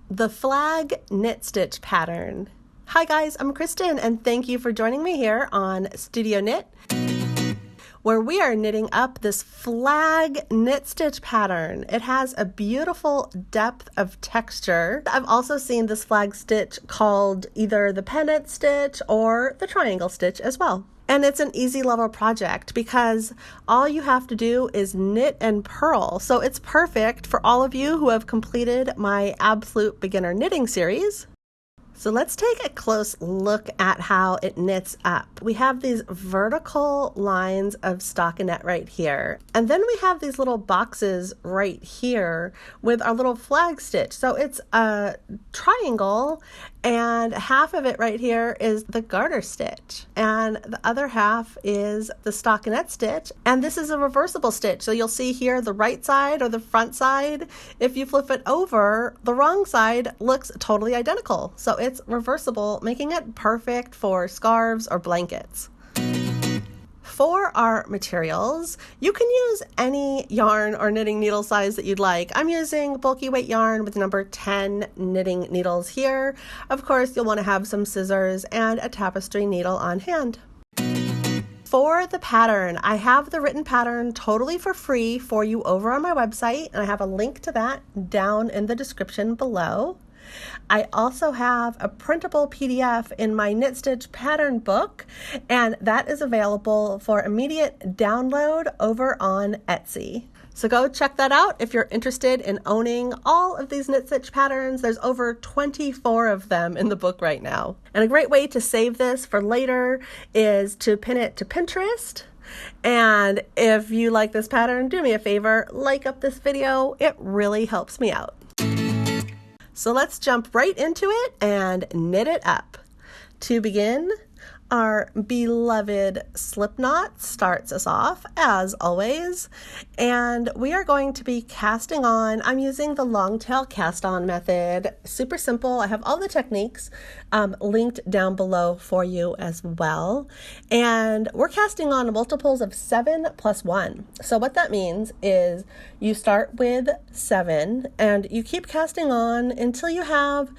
the flag knit stitch pattern. Hi guys, I'm Kristen and thank you for joining me here on Studio Knit, where we are knitting up this flag knit stitch pattern. It has a beautiful depth of texture. I've also seen this flag stitch called either the pennant stitch or the triangle stitch as well. And it's an easy level project because all you have to do is knit and purl. So it's perfect for all of you who have completed my Absolute Beginner Knitting series. So let's take a close look at how it knits up. We have these vertical lines of stockinette right here. And then we have these little boxes right here with our little flag stitch. So it's a triangle and half of it right here is the garter stitch. And the other half is the stockinette stitch. And this is a reversible stitch. So you'll see here the right side or the front side. If you flip it over, the wrong side looks totally identical. So it's reversible, making it perfect for scarves or blankets. For our materials, you can use any yarn or knitting needle size that you'd like. I'm using bulky weight yarn with number 10 knitting needles here. Of course, you'll want to have some scissors and a tapestry needle on hand. For the pattern, I have the written pattern totally for free for you over on my website, and I have a link to that down in the description below. I also have a printable PDF in my Knit Stitch pattern book, and that is available for immediate download over on Etsy. So go check that out if you're interested in owning all of these Knit Stitch patterns. There's over 24 of them in the book right now. And a great way to save this for later is to pin it to Pinterest. And if you like this pattern, do me a favor, like up this video. It really helps me out. So let's jump right into it and knit it up. To begin, our beloved slip knot starts us off as always, and we are going to be casting on. I'm using the long tail cast on method. Super simple. I have all the techniques linked down below for you as well. And we're casting on multiples of 7 plus 1. So what that means is you start with 7 and you keep casting on until you have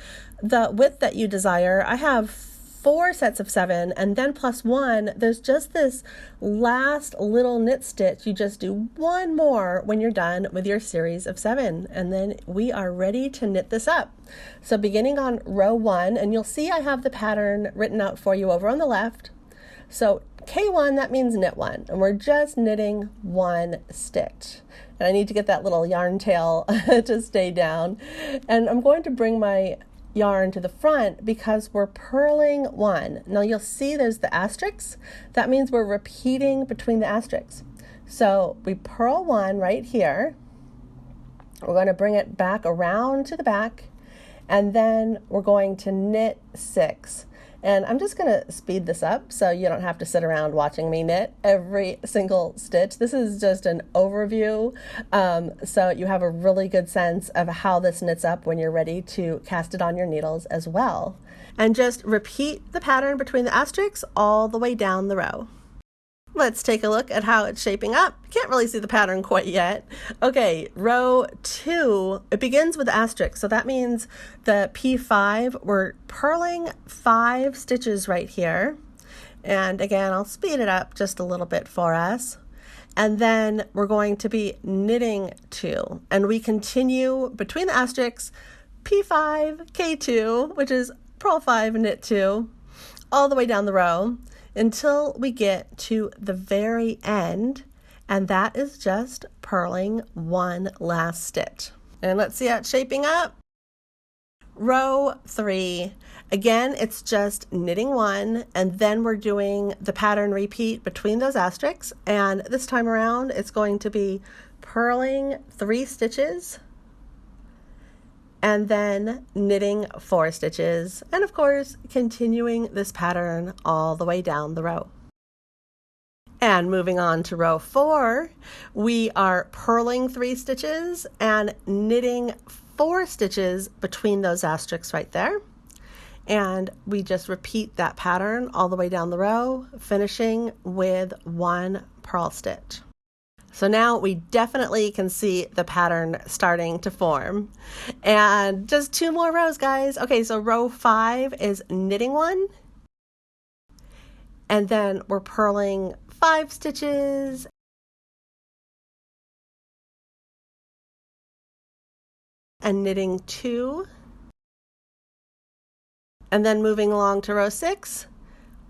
the width that you desire. I have 4 sets of 7, and then plus 1, there's just this last little knit stitch. You just do one more when you're done with your series of 7, and then we are ready to knit this up. So beginning on row 1, and you'll see I have the pattern written out for you over on the left. So K1, that means knit 1, and we're just knitting 1 stitch. And I need to get that little yarn tail to stay down. And I'm going to bring my yarn to the front because we're purling 1. Now you'll see there's the asterisks. That means we're repeating between the asterisks. So we purl 1 right here. We're going to bring it back around to the back, and then we're going to knit 6. And I'm just going to speed this up so you don't have to sit around watching me knit every single stitch. This is just an overview, so you have a really good sense of how this knits up when you're ready to cast it on your needles as well. And just repeat the pattern between the asterisks all the way down the row. Let's take a look at how it's shaping up. Can't really see the pattern quite yet. Okay, row 2, it begins with asterisk. So that means the P5, we're purling 5 stitches right here. And again, I'll speed it up just a little bit for us. And then we're going to be knitting 2. And we continue between the asterisks, P5, K2, which is purl 5, knit 2, all the way down the row, until we get to the very end, and that is just purling 1 last stitch. And let's see how it's shaping up. Row 3, again, it's just knitting 1, and then we're doing the pattern repeat between those asterisks, and this time around it's going to be purling 3 stitches, and then knitting 4 stitches, and of course continuing this pattern all the way down the row. And moving on to row 4, we are purling 3 stitches and knitting 4 stitches between those asterisks right there. And we just repeat that pattern all the way down the row, finishing with 1 purl stitch. So now we definitely can see the pattern starting to form. And just 2 more rows, guys. Okay, so row 5 is knitting 1. And then we're purling 5 stitches. And knitting 2. And then moving along to row 6,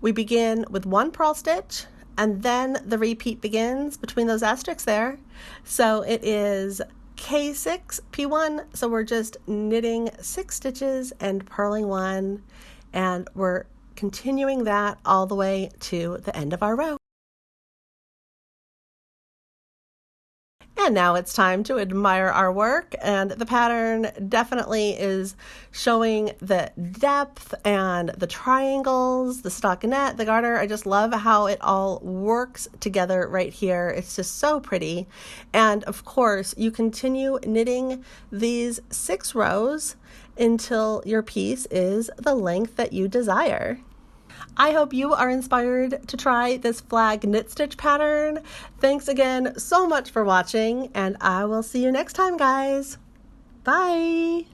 we begin with 1 purl stitch, and then the repeat begins between those asterisks there. So it is K6 P1, so we're just knitting 6 stitches and purling 1, and we're continuing that all the way to the end of our row. And now it's time to admire our work, and the pattern definitely is showing the depth and the triangles, the stockinette, the garter. I just love how it all works together right here. It's just so pretty. And of course, you continue knitting these 6 rows until your piece is the length that you desire. I hope you are inspired to try this flag knit stitch pattern. Thanks again so much for watching, and I will see you next time, guys. Bye.